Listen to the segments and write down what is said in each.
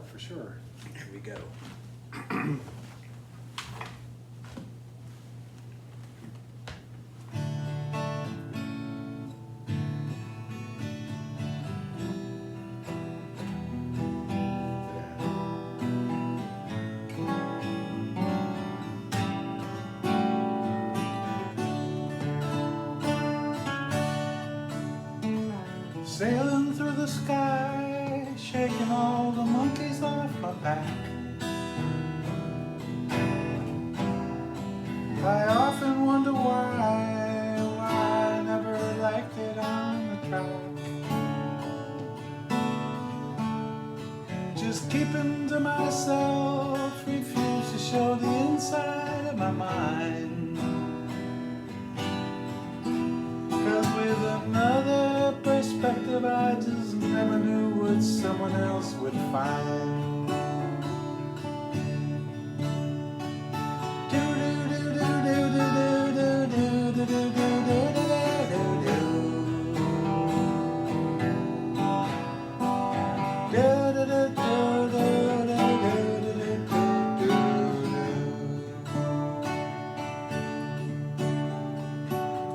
part for sure. Here we go. Sailing through the sky, shaking all the monkeys off my back. I often wonder why I never liked it on the track. Just keeping to myself, refuse to show the inside of my mind. 'Cause with another perspective, I just never knew what someone else would find.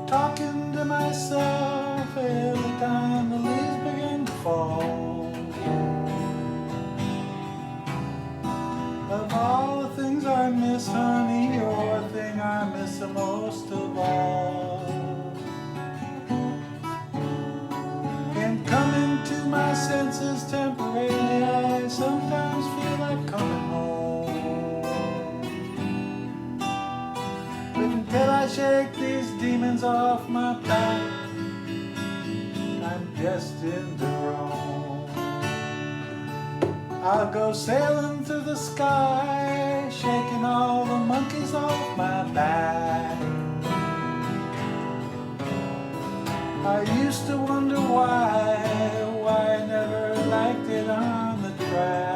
Talking to myself every time the leaves begin to fall. Of all the things I miss, honey, you're the thing I miss the most of all. And coming to my senses temporarily, I sometimes feel like coming home. But until I shake these demons off my back, I'm destined to roam. I'll go sailing through the sky, shaking all the monkeys off my back. I used to wonder why I never liked it on the track.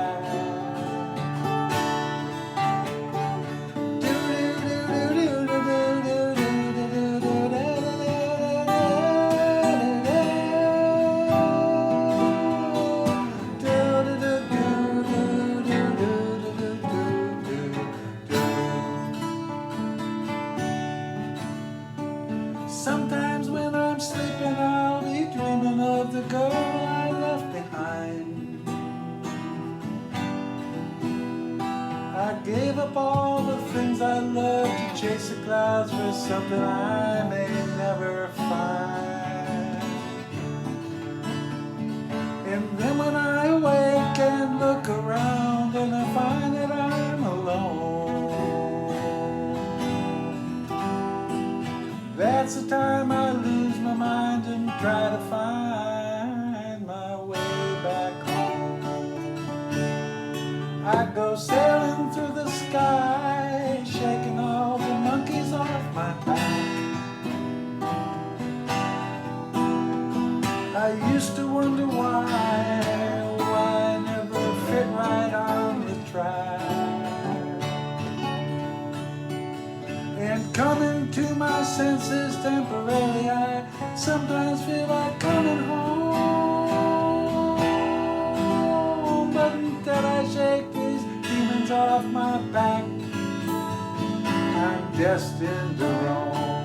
Sometimes when I'm sleeping, I'll be dreaming of the girl I left behind. I gave up all the things I loved to chase the clouds for something I may never find. And then when I awake and look around, and I find that I'm alone, that's the time I lose my mind and try to find my way back home. I go sailing through the sky, shaking all the monkeys off my back. I used to wonder why I never fit right on the track. And coming to my senses temporarily, I sometimes feel like coming home. But until I shake these demons off my back, I'm destined to roam.